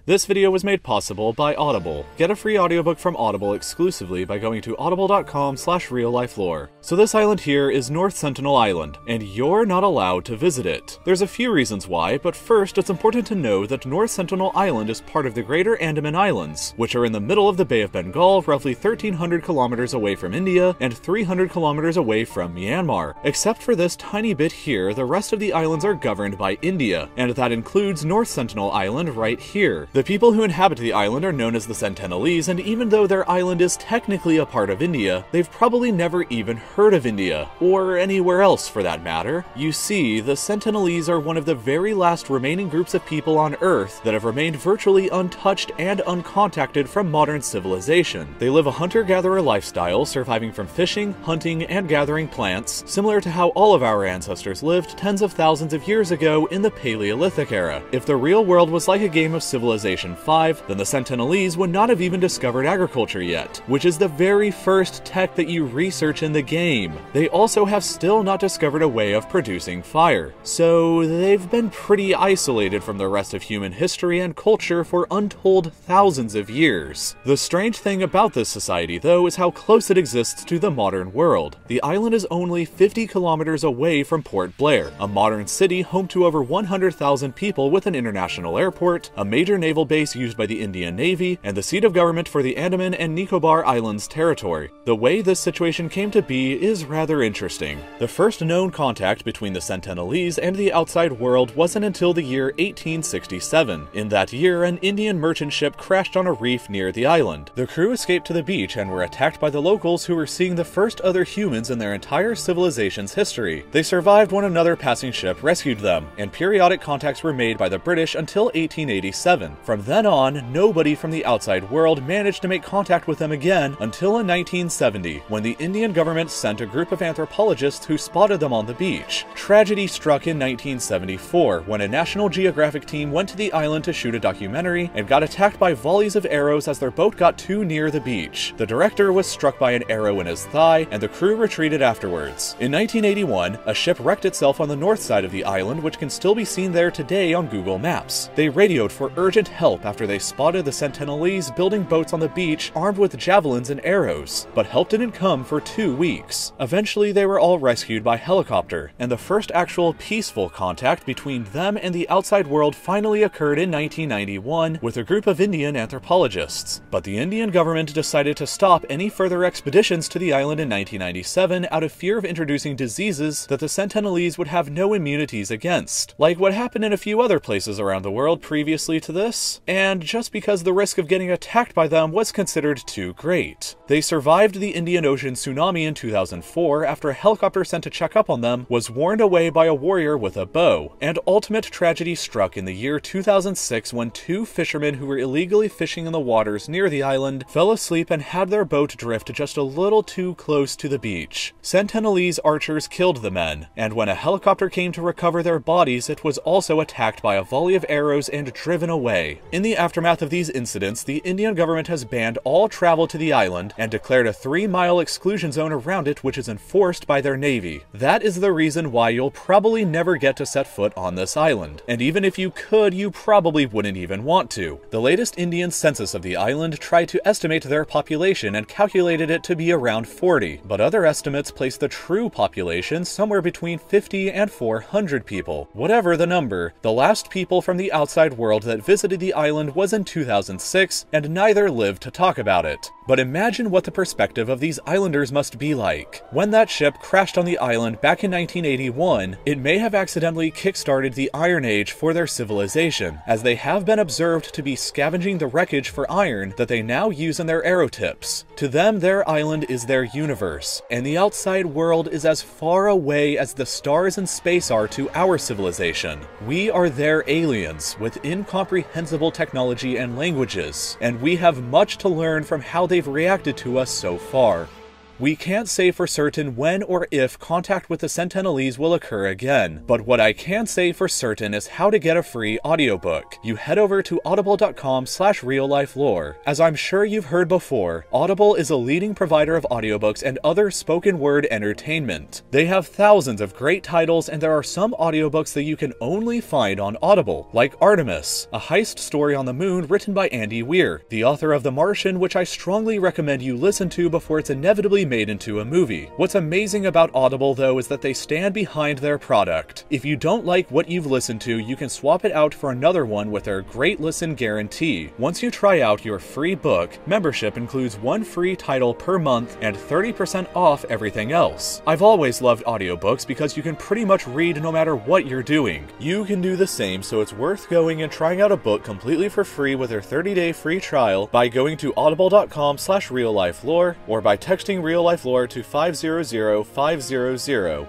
This video was made possible by Audible. Get a free audiobook from Audible exclusively by going to audible.com/reallifelore. So this island here is North Sentinel Island, and you're not allowed to visit it. There's a few reasons why, but first it's important to know that North Sentinel Island is part of the Greater Andaman Islands, which are in the middle of the Bay of Bengal, roughly 1,300 kilometers away from India and 300 kilometers away from Myanmar. Except for this tiny bit here, the rest of the islands are governed by India, and that includes North Sentinel Island right here. The people who inhabit the island are known as the Sentinelese, and even though their island is technically a part of India, they've probably never even heard of India, or anywhere else for that matter. You see, the Sentinelese are one of the very last remaining groups of people on Earth that have remained virtually untouched and uncontacted from modern civilization. They live a hunter-gatherer lifestyle, surviving from fishing, hunting, and gathering plants, similar to how all of our ancestors lived tens of thousands of years ago in the Paleolithic era. If the real world was like a game of Civilization 5, then the Sentinelese would not have even discovered agriculture yet, which is the very first tech that you research in the game. They also have still not discovered a way of producing fire, so they've been pretty isolated from the rest of human history and culture for untold thousands of years. The strange thing about this society, though, is how close it exists to the modern world. The island is only 50 kilometers away from Port Blair, a modern city home to over 100,000 people with an international airport, a major naval base used by the Indian Navy, and the seat of government for the Andaman and Nicobar Islands territory. The way this situation came to be is rather interesting. The first known contact between the Sentinelese and the outside world wasn't until the year 1867. In that year, an Indian merchant ship crashed on a reef near the island. The crew escaped to the beach and were attacked by the locals, who were seeing the first other humans in their entire civilization's history. They survived when another passing ship rescued them, and periodic contacts were made by the British until 1887. From then on, nobody from the outside world managed to make contact with them again until in 1970, when the Indian government sent a group of anthropologists who spotted them on the beach. Tragedy struck in 1974, when a National Geographic team went to the island to shoot a documentary and got attacked by volleys of arrows as their boat got too near the beach. The director was struck by an arrow in his thigh, and the crew retreated afterwards. In 1981, a ship wrecked itself on the north side of the island, which can still be seen there today on Google Maps. They radioed for urgent help after they spotted the Sentinelese building boats on the beach armed with javelins and arrows, but help didn't come for 2 weeks. Eventually, they were all rescued by helicopter, and the first actual peaceful contact between them and the outside world finally occurred in 1991 with a group of Indian anthropologists. But the Indian government decided to stop any further expeditions to the island in 1997 out of fear of introducing diseases that the Sentinelese would have no immunities against, like what happened in a few other places around the world previously to this, and just because the risk of getting attacked by them was considered too great. They survived the Indian Ocean tsunami in 2004 after a helicopter sent to check up on them was warned away by a warrior with a bow, and ultimate tragedy struck in the year 2006 when 2 fishermen who were illegally fishing in the waters near the island fell asleep and had their boat drift just a little too close to the beach. Sentinelese archers killed the men, and when a helicopter came to recover their bodies, it was also attacked by a volley of arrows and driven away. In the aftermath of these incidents, the Indian government has banned all travel to the island and declared a 3-mile exclusion zone around it, which is enforced by their navy. That is the reason why you'll probably never get to set foot on this island. And even if you could, you probably wouldn't even want to. The latest Indian census of the island tried to estimate their population and calculated it to be around 40, but other estimates place the true population somewhere between 50 and 400 people. Whatever the number, the last people from the outside world that visited the island was in 2006, and neither lived to talk about it. But imagine what the perspective of these islanders must be like. When that ship crashed on the island back in 1981, it may have accidentally kickstarted the Iron Age for their civilization, as they have been observed to be scavenging the wreckage for iron that they now use in their arrow tips. To them, their island is their universe, and the outside world is as far away as the stars and space are to our civilization. We are their aliens, with incomprehensible technology and languages, and we have much to learn from how they've reacted to us so far. We can't say for certain when or if contact with the Sentinelese will occur again, but what I can say for certain is how to get a free audiobook. You head over to audible.com/reallifelore. As I'm sure you've heard before, Audible is a leading provider of audiobooks and other spoken word entertainment. They have thousands of great titles, and there are some audiobooks that you can only find on Audible, like Artemis, a heist story on the moon written by Andy Weir, the author of The Martian, which I strongly recommend you listen to before it's inevitably made into a movie. What's amazing about Audible, though, is that they stand behind their product. If you don't like what you've listened to, you can swap it out for another one with their Great Listen Guarantee. Once you try out your free book, membership includes one free title per month and 30% off everything else. I've always loved audiobooks because you can pretty much read no matter what you're doing. You can do the same, so it's worth going and trying out a book completely for free with their 30-day free trial by going to audible.com/reallifelore or by texting Real Life Lore to 500-500.